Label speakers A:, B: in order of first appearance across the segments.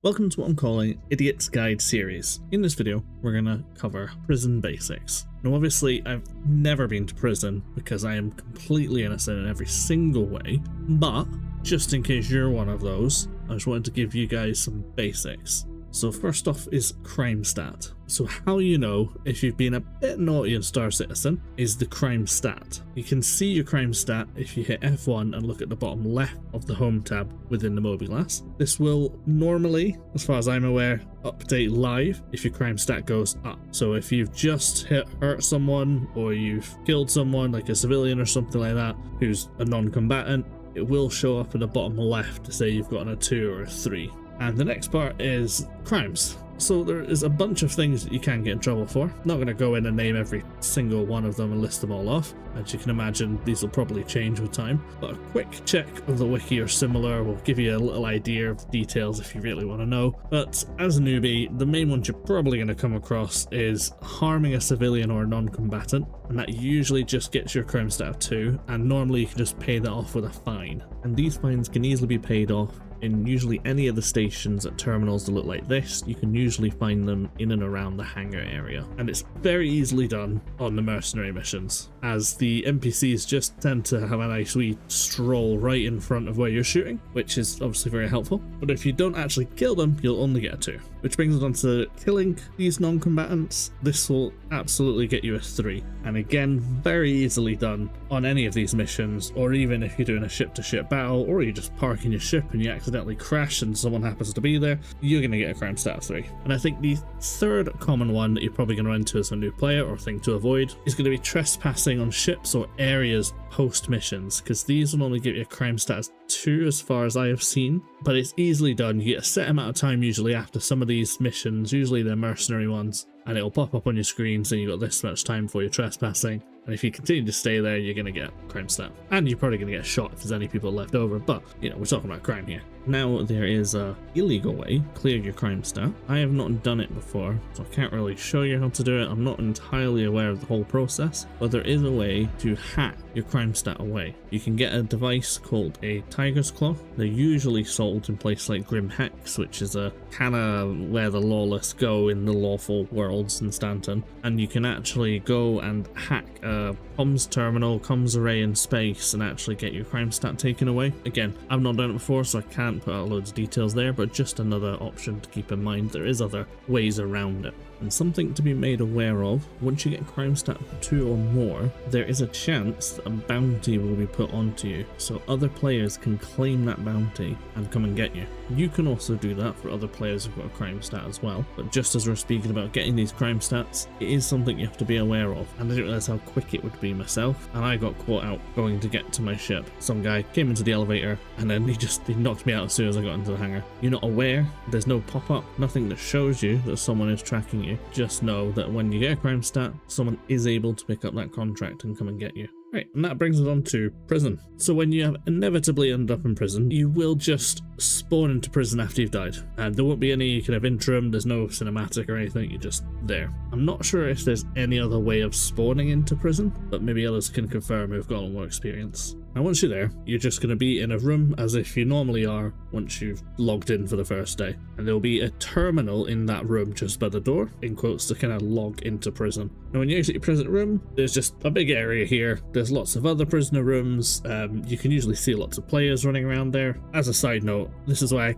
A: Welcome to what I'm calling Idiot's Guide series. In this video, we're going to cover prison basics. Now obviously, I've never been to prison because I am completely innocent in every single way, but just in case you're one of those, I just wanted to give you guys some basics. So first off is crime stat. So how you know if you've been a bit naughty and Star Citizen is the crime stat. You can see your crime stat if you hit F1 and look at the bottom left of the home tab within the Mobiglass. This will normally, as far as I'm aware, update live if your crime stat goes up. So if you've just hurt someone or you've killed someone like a civilian or something like that who's a non-combatant, it will show up in the bottom left to say you've gotten a 2 or a 3. And the next part is crimes. So there is a bunch of things that you can get in trouble for. Not going to go in and name every single one of them and list them all off. As you can imagine, these will probably change with time. But a quick check of the wiki or similar will give you a little idea of details if you really want to know. But as a newbie, the main ones you're probably going to come across is harming a civilian or a non-combatant. And that usually just gets your crime stat of 2. And normally you can just pay that off with a fine. And these fines can easily be paid off in usually any of the stations at terminals that look like this. You can usually find them in and around the hangar area. And it's very easily done on the mercenary missions, as the NPCs just tend to have a nice wee stroll right in front of where you're shooting, which is obviously very helpful. But if you don't actually kill them, you'll only get a 2. Which brings us on to killing these non-combatants. This will absolutely get you a 3. And again, very easily done on any of these missions, or even if you're doing a ship-to-ship battle, or you're just parking your ship and you accidentally crash and someone happens to be there, you're going to get a crime stat of 3. And I think the third common one that you're probably going to run into as a new player, or thing to avoid, is going to be trespassing on ships or areas post missions, because these will only give you a crime stat of 2 as far as I have seen. But it's easily done. You get a set amount of time usually after some of these missions, usually they're mercenary ones, and it'll pop up on your screen saying you've got this much time before you're trespassing. And if you continue to stay there, you're going to get crime stat. And you're probably going to get shot if there's any people left over, but, you know, we're talking about crime here. Now, there is a illegal way to clear your crime stat. I have not done it before, so I can't really show you how to do it. I'm not entirely aware of the whole process, but there is a way to hack your crime stat away. You can get a device called a Tiger's Claw. They're usually sold in places like Grim Hex, which is a kind of where the lawless go in the lawful worlds in Stanton. And you can actually go and hack a comms terminal, comms array in space, and actually get your crime stat taken away. Again, I've not done it before, so I can't put out loads of details there, but just another option to keep in mind. There is other ways around it. And something to be made aware of, once you get crime stat 2 or more, there is a chance that a bounty will be put onto you, so other players can claim that bounty and come and get you. You can also do that for other players who've got a crime stat as well, but just as we're speaking about getting these crime stats, it is something you have to be aware of, and I didn't realise how quick it would be myself, and I got caught out going to get to my ship. Some guy came into the elevator, and then he knocked me out as soon as I got into the hangar. You're not aware, there's no pop-up, nothing that shows you that someone is tracking you. Just know that when you get a crime stat, someone is able to pick up that contract and come and get you. Right, and that brings us on to prison. So when you have inevitably ended up in prison, you will just spawn into prison after you've died. And there won't be any kind of interim, there's no cinematic or anything, you're just there. I'm not sure if there's any other way of spawning into prison, but maybe others can confirm who've got a lot more experience. Now once you're there, you're just going to be in a room as if you normally are once you've logged in for the first day. And there'll be a terminal in that room just by the door, in quotes, to kind of log into prison. Now when you exit your prison room, there's just a big area here. There's lots of other prisoner rooms. You can usually see lots of players running around there. As a side note, this is why I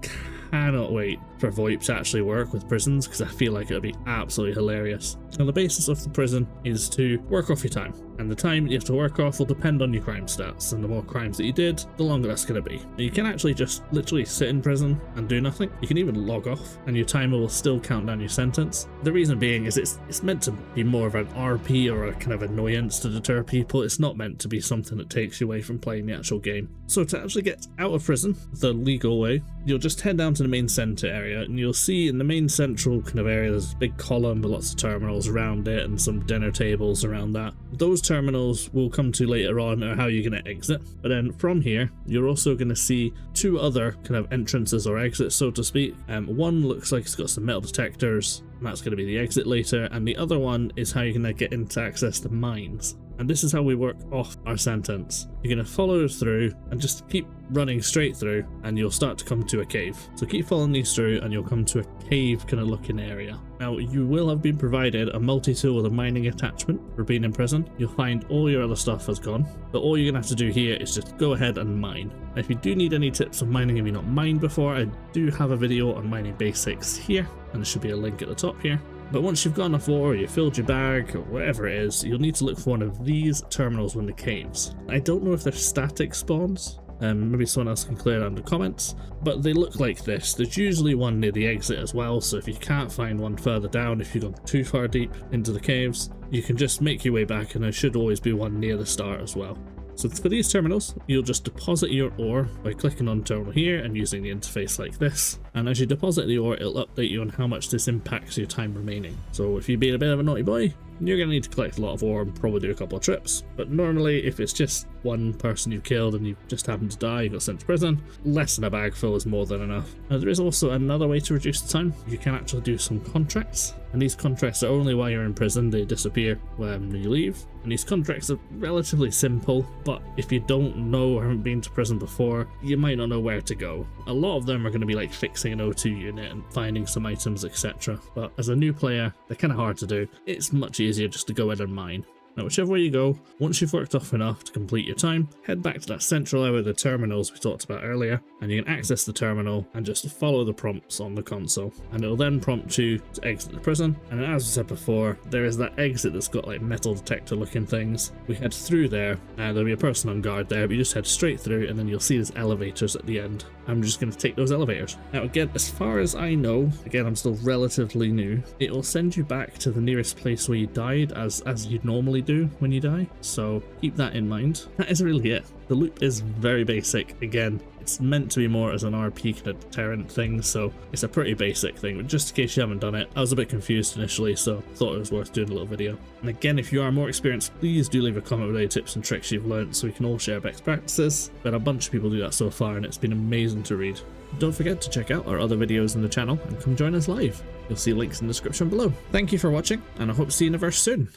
A: cannot wait for VoIP to actually work with prisons, because I feel like it'll be absolutely hilarious. Now the basis of the prison is to work off your time, and the time you have to work off will depend on your crime stats, and the more crimes that you did, the longer that's going to be. Now, you can actually just literally sit in prison and do nothing. You can even log off, and your timer will still count down your sentence. The reason being is it's meant to be more of an RP or a kind of annoyance to deter people. It's not meant to be something that takes you away from playing the actual game. So to actually get out of prison the legal way, you'll just head down to the main center area, and you'll see in the main central kind of area there's a big column with lots of terminals around it and some dinner tables around that. Those terminals we'll come to later on are how you're going to exit. But then from here, you're also going to see 2 other kind of entrances or exits, so to speak. One looks like it's got some metal detectors, and that's going to be the exit later, and the other one is how you're going to get into access the mines. And this is how we work off our sentence. You're going to follow through and just keep running straight through, and you'll start to come to a cave. So keep following these through and you'll come to a cave kind of looking area. Now you will have been provided a multi-tool with a mining attachment for being in prison. You'll find all your other stuff has gone, but all you're going to have to do here is just go ahead and mine. Now, if you do need any tips on mining, if you've not mined before, I do have a video on mining basics here, and there should be a link at the top here. But once you've got enough ore, you filled your bag, or whatever it is, you'll need to look for one of these terminals in the caves. I don't know if they're static spawns. Maybe someone else can clear it under comments, but they look like this. There's usually one near the exit as well, so if you can't find one further down, if you've gone too far deep into the caves, you can just make your way back, and there should always be one near the start as well. So for these terminals, you'll just deposit your ore by clicking on terminal here and using the interface like this. And as you deposit the ore, it'll update you on how much this impacts your time remaining. So if you've been a bit of a naughty boy, you're going to need to collect a lot of ore and probably do a couple of trips. But normally, if it's just one person you've killed and you just happen to die, you got sent to prison, less than a bag full is more than enough. Now there is also another way to reduce the time. You can actually do some contracts. And these contracts are only while you're in prison, they disappear when you leave. And these contracts are relatively simple, but if you don't know or haven't been to prison before, you might not know where to go. A lot of them are going to be like fixing an O2 unit and finding some items, etc. But as a new player, they're kind of hard to do. It's much easier just to go in and mine. Now whichever way you go, once you've worked off enough to complete your time, head back to that central area of the terminals we talked about earlier, and you can access the terminal and just follow the prompts on the console. And it'll then prompt you to exit the prison, and as I said before, there is that exit that's got like metal detector looking things. We head through there, and there'll be a person on guard there, but you just head straight through, and then you'll see there's elevators at the end. I'm just going to take those elevators. Now again, as far as I know, again I'm still relatively new, it will send you back to the nearest place where you died as you'd normally do when you die, so keep that in mind. That is really it. The loop is very basic. Again, it's meant to be more as an RP kind of deterrent thing, so it's a pretty basic thing, but just in case you haven't done it, I was a bit confused initially, so thought it was worth doing a little video. And again, if you are more experienced, please do leave a comment with any tips and tricks you've learned so we can all share best practices. But a bunch of people do that so far, and it's been amazing to read. Don't forget to check out our other videos in the channel and come join us live. You'll see links in the description below. Thank you for watching, and I hope to see you in the verse soon.